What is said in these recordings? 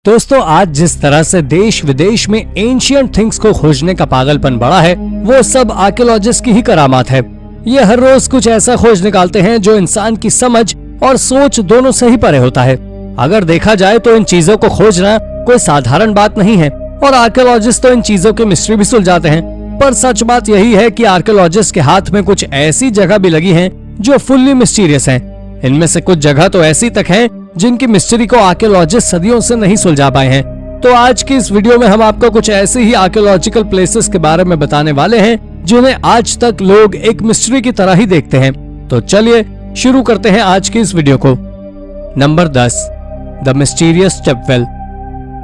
दोस्तों, आज जिस तरह से देश विदेश में एंशिएंट थिंग्स को खोजने का पागलपन बढ़ा है, वो सब आर्कियोलॉजिस्ट की ही करामात है। ये हर रोज कुछ ऐसा खोज निकालते हैं जो इंसान की समझ और सोच दोनों से ही परे होता है। अगर देखा जाए तो इन चीजों को खोजना कोई साधारण बात नहीं है और आर्कियोलॉजिस्ट तो इन चीजों की मिस्ट्री भी सुलझाते हैं। पर सच बात यही है कि आर्कियोलॉजिस्ट के हाथ में कुछ ऐसी जगह भी लगी हैं जो फुल्ली मिस्टीरियस हैं। इनमें से कुछ जगह तो ऐसी तक हैं जिनकी मिस्ट्री को आर्कियोलॉजिस्ट सदियों से नहीं सुलझा पाए हैं। तो आज की इस वीडियो में हम आपको कुछ ऐसे ही आर्कियोलॉजिकल प्लेसेस के बारे में बताने वाले हैं जिन्हें आज तक लोग एक मिस्ट्री की तरह ही देखते हैं। तो चलिए शुरू करते हैं आज की इस वीडियो को। Number 10, the mysterious stepwell.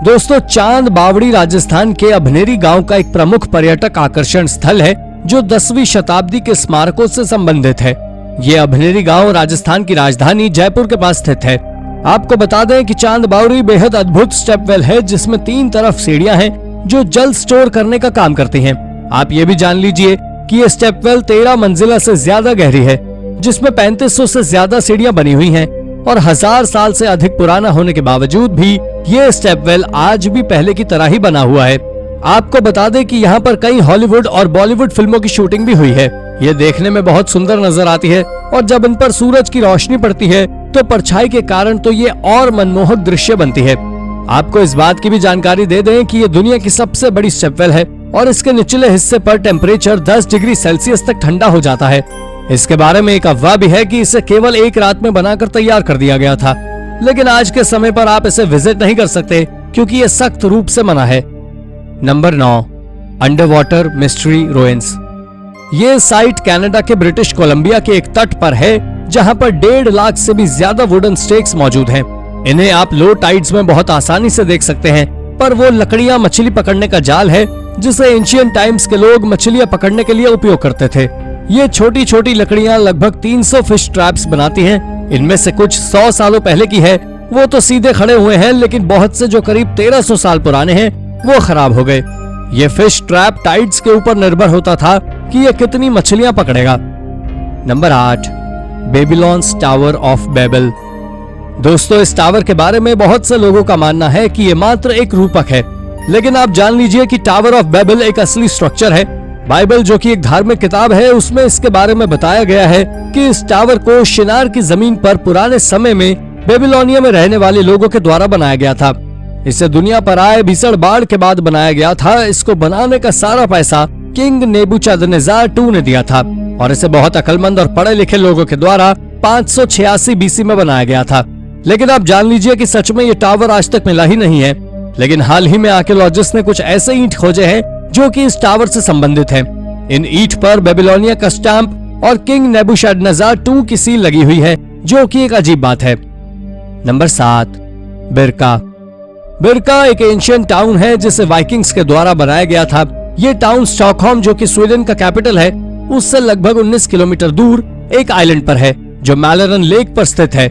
दोस्तों, चांद बावड़ी राजस्थान के अभनेरी गांव का एक प्रमुख पर्यटक आकर्षण स्थल है जो 10वीं शताब्दी के स्मारकों से संबंधित है। ये अभनेरी गांव राजस्थान की राजधानी जयपुर के पास स्थित है। आपको बता दें कि चांद बावड़ी बेहद अद्भुत स्टेपवेल है जिसमें 3 तरफ सीढ़ियां हैं जो जल स्टोर करने का काम करती हैं। आप ये भी जान लीजिए कि ये स्टेपवेल 13 मंजिला से ज्यादा गहरी है, जिसमें 3500 से ज्यादा सीढ़ियां बनी हुई हैं और 1000 साल से अधिक पुराना होने के बावजूद भी ये स्टेपवेल आज भी पहले की तरह ही बना हुआ है। आपको बता दें कि यहाँ पर कई हॉलीवुड और बॉलीवुड फिल्मों की शूटिंग भी हुई है। ये देखने में बहुत सुंदर नजर आती है और जब इन पर सूरज की रोशनी पड़ती है तो परछाई के कारण तो ये और मनमोहक दृश्य बनती है। आपको इस बात की भी जानकारी दे दें कि ये दुनिया की सबसे बड़ी स्टेपवेल है और इसके निचले हिस्से पर टेम्परेचर 10 डिग्री सेल्सियस तक ठंडा हो जाता है। इसके बारे में एक अफवाह भी है कि इसे केवल एक रात में बनाकर तैयार कर दिया गया था, लेकिन आज के समय पर आप इसे विजिट नहीं कर सकते क्योंकि ये सख्त रूप से मना है। Number 9, under water mystery ruins. ये साइट कनाडा के ब्रिटिश कोलंबिया के एक तट पर है जहां पर 1.5 लाख से भी ज्यादा वुडन स्टेक्स मौजूद हैं। इन्हें आप लो टाइड्स में बहुत आसानी से देख सकते हैं, पर वो लकड़ियां मछली पकड़ने का जाल है जिसे एंशिएंट टाइम्स के लोग मछलियां पकड़ने के लिए उपयोग करते थे। ये छोटी छोटी लकड़ियां लगभग 300 फिश ट्रैप्स बनाती हैं। इनमें से कुछ 100 सालों पहले की है, वो तो सीधे खड़े हुए हैं, लेकिन बहुत से जो करीब 1300 साल पुराने हैं वो खराब हो गए। ये फिश ट्रैप टाइड्स के ऊपर निर्भर होता था कि ये कितनी मछलियां पकड़ेगा। Number 8, Babylon's tower of Babel. दोस्तों, इस टावर के बारे में बहुत से लोगों का मानना है कि ये मात्र एक रूपक है, लेकिन आप जान लीजिए कि टावर ऑफ बेबल एक असली स्ट्रक्चर है। बाइबल, जो कि एक धार्मिक किताब है, उसमें इसके बारे में बताया गया है कि इस टावर को शिनार की जमीन पर पुराने समय में बेबीलोनिया में रहने वाले लोगों के द्वारा बनाया गया था। इसे दुनिया पर आए भीषण बाढ़ के बाद बनाया गया था। इसको बनाने का सारा पैसा किंग नेबुचादनेजार II ने दिया था और इसे बहुत अक्लमंद और पढ़े लिखे लोगों के द्वारा 586 BC में बनाया गया था। लेकिन आप जान लीजिए कि सच में ये टावर आज तक मिला ही नहीं है। लेकिन हाल ही में आर्कियोलॉजिस्ट ने कुछ ऐसे ईंट खोजे हैं जो कि इस टावर से संबंधित हैं। इन ईंट पर बेबीलोनिया का स्टैम्प और किंग नेबुचादनेजार II की सील लगी हुई है, जो कि एक अजीब बात है। नंबर 7, बिरका। बिरका एक एंशिएंट टाउन है जिसे वाइकिंग्स के द्वारा बनाया गया था। ये टाउन स्टॉकहोम, जो कि स्वीडन का कैपिटल है, उससे लगभग 19 किलोमीटर दूर एक आइलैंड पर है जो मैलरन लेक पर स्थित है।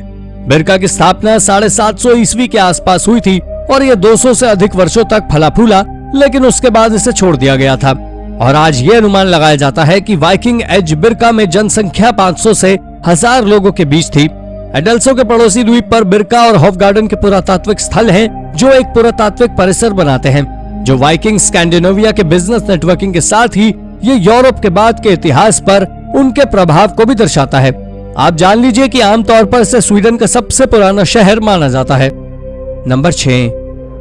बिरका की स्थापना 750 ईस्वी के आसपास हुई थी और ये 200 से अधिक वर्षों तक फला फूला, लेकिन उसके बाद इसे छोड़ दिया गया था। और आज ये अनुमान लगाया जाता है कि वाइकिंग एज बिरका में जनसंख्या 500 से 1000 लोगों के बीच थी। एडल्सो के पड़ोसी द्वीप पर बिरका और हॉफगार्डन के पुरातात्विक स्थल हैं जो एक पुरातात्विक परिसर बनाते हैं, जो वाइकिंग स्कैंडिनेविया के बिजनेस नेटवर्किंग के साथ ही ये यूरोप के बाद के इतिहास पर उनके प्रभाव को भी दर्शाता है। आप जान लीजिए कि आमतौर पर इसे स्वीडन का सबसे पुराना शहर माना जाता है। Number 6,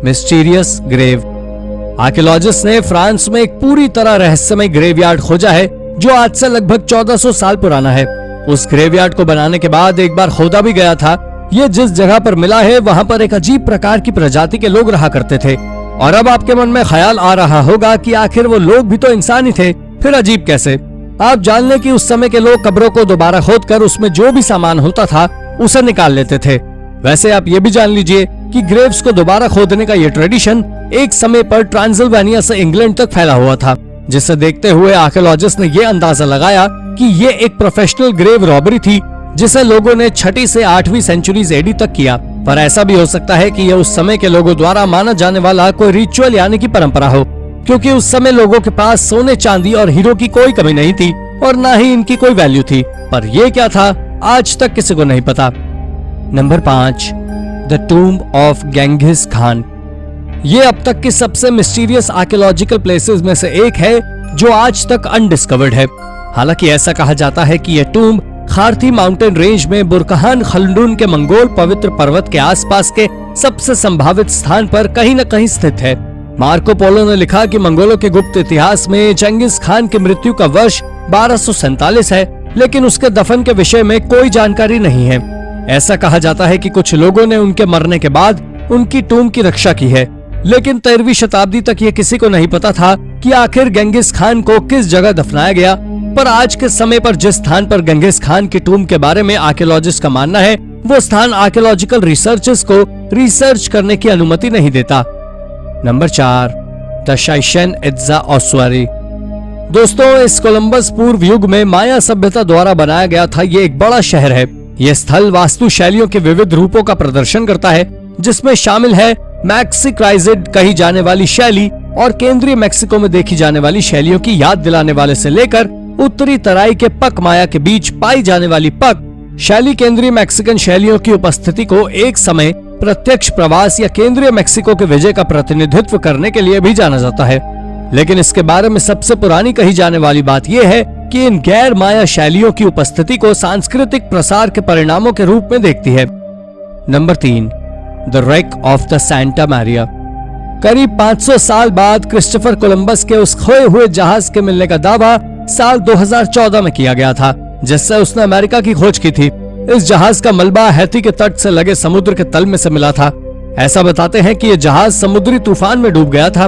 mysterious grave. आर्कियोलॉजिस्ट ने फ्रांस में एक पूरी तरह रहस्यमय ग्रेवयार्ड खोजा है जो आज से लगभग 1400 साल पुराना है। उस ग्रेवयार्ड को बनाने के बाद एक बार खोदा भी गया था। ये जिस जगह पर मिला है वहाँ पर एक अजीब प्रकार की प्रजाति के लोग रहा करते थे। और अब आपके मन में ख्याल आ रहा होगा कि आखिर वो लोग भी तो इंसान ही थे, फिर अजीब कैसे? आप जान लें कि उस समय के लोग कब्रों को दोबारा खोदकर उसमें जो भी सामान होता था उसे निकाल लेते थे। वैसे आप ये भी जान लीजिए कि ग्रेव्स को दोबारा खोदने का ये ट्रेडिशन एक समय पर ट्रांसिल्वेनिया से इंग्लैंड तक फैला हुआ था, जिसे देखते हुए आर्कियोलॉजिस्ट ने ये अंदाजा लगाया कि ये एक प्रोफेशनल ग्रेव रॉबरी थी जिसे लोगों ने 6वीं से 8वीं सेंचुरीज AD तक किया। पर ऐसा भी हो सकता है कि यह उस समय के लोगों द्वारा माना जाने वाला कोई रिचुअल यानी कि परंपरा हो, क्योंकि उस समय लोगों के पास सोने चांदी और हीरो की कोई कमी नहीं थी और ना ही इनकी कोई वैल्यू थी। पर यह क्या था आज तक किसी को नहीं पता। Number 5, the tomb of Genghis Khan. ये अब तक की सबसे मिस्टीरियस आर्कियोलॉजिकल प्लेसेस में से एक है जो आज तक अनडिस्कवर्ड है। हालांकि ऐसा कहा जाता है कि यह टूम्ब खारथी माउंटेन रेंज में बुरकहान खल्डून के मंगोल पवित्र पर्वत के आसपास के सबसे संभावित स्थान पर कहीं न कहीं स्थित है। मार्को पोलो ने लिखा कि मंगोलों के गुप्त इतिहास में चंगिस खान की मृत्यु का वर्ष 1247 है, लेकिन उसके दफन के विषय में कोई जानकारी नहीं है। ऐसा कहा जाता है कि कुछ लोगों ने उनके मरने के बाद उनकी टूम्ब की रक्षा की है, लेकिन 13वीं शताब्दी तक ये किसी को नहीं पता था कि आखिर गेंगिस खान को किस जगह दफनाया गया। पर आज के समय पर जिस स्थान पर गेंगिस खान की टूम्ब के बारे में आर्कियोलॉजिस्ट का मानना है, वो स्थान आर्कियोलॉजिकल रिसर्चर्स को रिसर्च करने की अनुमति नहीं देता। Number 4, the Chichen Itza ossuary. दोस्तों, इस कोलंबस पूर्व युग में माया सभ्यता द्वारा बनाया गया था ये एक बड़ा शहर है। यह स्थल वास्तु शैलियों के विविध रूपों का प्रदर्शन करता है, जिसमें शामिल है मैक्सिक्राइजेड कही जाने वाली शैली और केंद्रीय मेक्सिको में देखी जाने वाली शैलियों की याद दिलाने वाले से लेकर उत्तरी तराई के पक माया के बीच पाई जाने वाली पक शैली केंद्रीय मैक्सिकन शैलियों की उपस्थिति को एक समय प्रत्यक्ष प्रवास या केंद्रीय मेक्सिको के विजय का प्रतिनिधित्व करने के लिए भी जाना जाता है। लेकिन इसके बारे में सबसे पुरानी कही जाने वाली बात यह है कि इन गैर माया शैलियों की उपस्थिति को सांस्कृतिक प्रसार के परिणामों के रूप में देखती है। Number 3, the wreck of the Santa Maria. करीब 500 साल बाद क्रिस्टोफर कोलंबस के उस खोए हुए जहाज के मिलने का दावा साल 2014 में किया गया था, जिससे उसने अमेरिका की खोज की थी। इस जहाज का मलबा हैती के तट से लगे समुद्र के तल में से मिला था। ऐसा बताते हैं कि यह जहाज समुद्री तूफान में डूब गया था।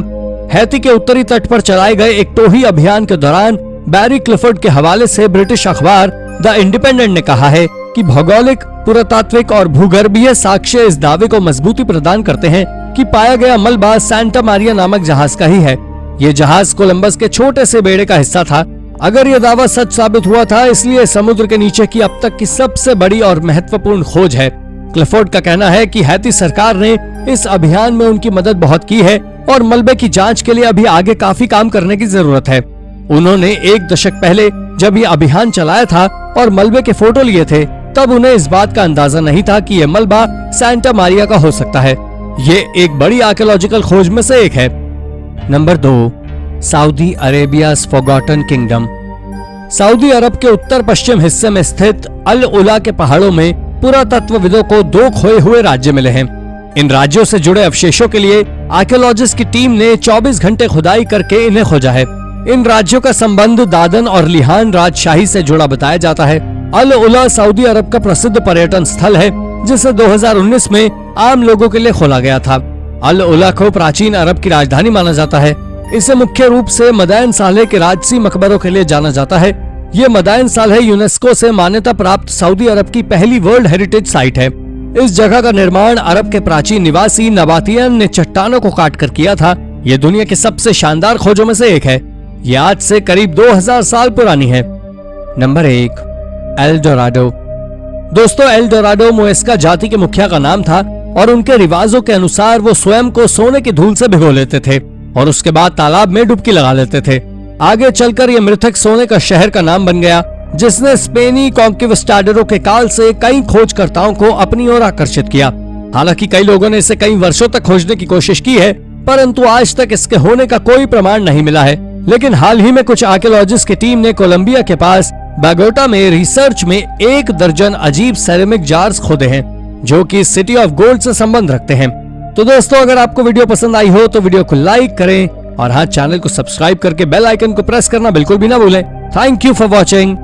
हैती के उत्तरी तट पर चलाए गए एक टोही अभियान के दौरान बैरी क्लिफोर्ड के हवाले से ब्रिटिश अखबार द इंडिपेंडेंट ने कहा है कि भौगोलिक, पुरातात्विक और भूगर्भीय साक्ष्य इस दावे को मजबूती प्रदान करते हैं कि पाया गया मलबा सैंटा मारिया नामक जहाज का ही है। ये जहाज कोलंबस के छोटे से बेड़े का हिस्सा था। अगर यह दावा सच साबित हुआ था, इसलिए समुद्र के नीचे की अब तक की सबसे बड़ी और महत्वपूर्ण खोज है। क्लिफोर्ड का कहना है कि हैती सरकार ने इस अभियान में उनकी मदद बहुत की है और मलबे की जांच के लिए अभी आगे काफी काम करने की जरूरत है। उन्होंने 1 दशक पहले जब ये अभियान चलाया था और मलबे के फोटो लिए थे, तब उन्हें इस बात का अंदाजा नहीं था कि यह मलबा सैंटा मारिया का हो सकता है। ये एक बड़ी आर्कियोलॉजिकल खोज में से एक है। Number 2, Saudi Arabia's forgotten kingdom. सऊदी अरब के उत्तर पश्चिम हिस्से में स्थित अल उला के पहाड़ों में पुरातत्वविदों को 2 खोए हुए राज्य मिले हैं। इन राज्यों से जुड़े अवशेषों के लिए आर्कियोलॉजिस्ट की टीम ने 24 घंटे खुदाई करके इन्हें खोजा है। इन राज्यों का संबंध दादन और लिहान राजशाही से जुड़ा बताया जाता है। अल उला सऊदी अरब का प्रसिद्ध पर्यटन स्थल है, जिसे 2019 में आम लोगों के लिए खोला गया था। अल उला को प्राचीन अरब की राजधानी माना जाता है। इसे मुख्य रूप से मदाइन सालेह के राजसी मकबरों के लिए जाना जाता है। ये मदाइन सालेह यूनेस्को से मान्यता प्राप्त सऊदी अरब की पहली वर्ल्ड हेरिटेज साइट है। इस जगह का निर्माण अरब के प्राचीन निवासी नबातियन ने चट्टानों को काटकर किया था। ये दुनिया की सबसे शानदार खोजों में से एक है। ये आज से करीब 2000 साल पुरानी है। Number 1, L Dorado. दोस्तों, एल डोराडो मुएस्का जाति के मुखिया का नाम था और उनके रिवाजों के अनुसार वो स्वयं को सोने की धूल से भिगो लेते थे और उसके बाद तालाब में डुबकी लगा लेते थे। आगे चलकर यह मृतक सोने का शहर का नाम बन गया, जिसने स्पेनी कॉन्क्विस्टाडोरों के काल से कई खोजकर्ताओं को अपनी ओर आकर्षित किया। हालांकि कई लोगों ने इसे कई वर्षों तक खोजने की कोशिश की है, परंतु आज तक इसके होने का कोई प्रमाण नहीं मिला है। लेकिन हाल ही में कुछ आर्कियोलॉजिस्ट की टीम ने कोलंबिया के पास बोगोटा में रिसर्च में 1 दर्जन अजीब सेरेमिक जार्स खोदे हैं, जो कि सिटी ऑफ गोल्ड से संबंध रखते हैं। तो दोस्तों, अगर आपको वीडियो पसंद आई हो तो वीडियो को लाइक करें और हाँ, चैनल को सब्सक्राइब करके बेल आइकन को प्रेस करना बिल्कुल भी ना भूलें। Thank you for watching.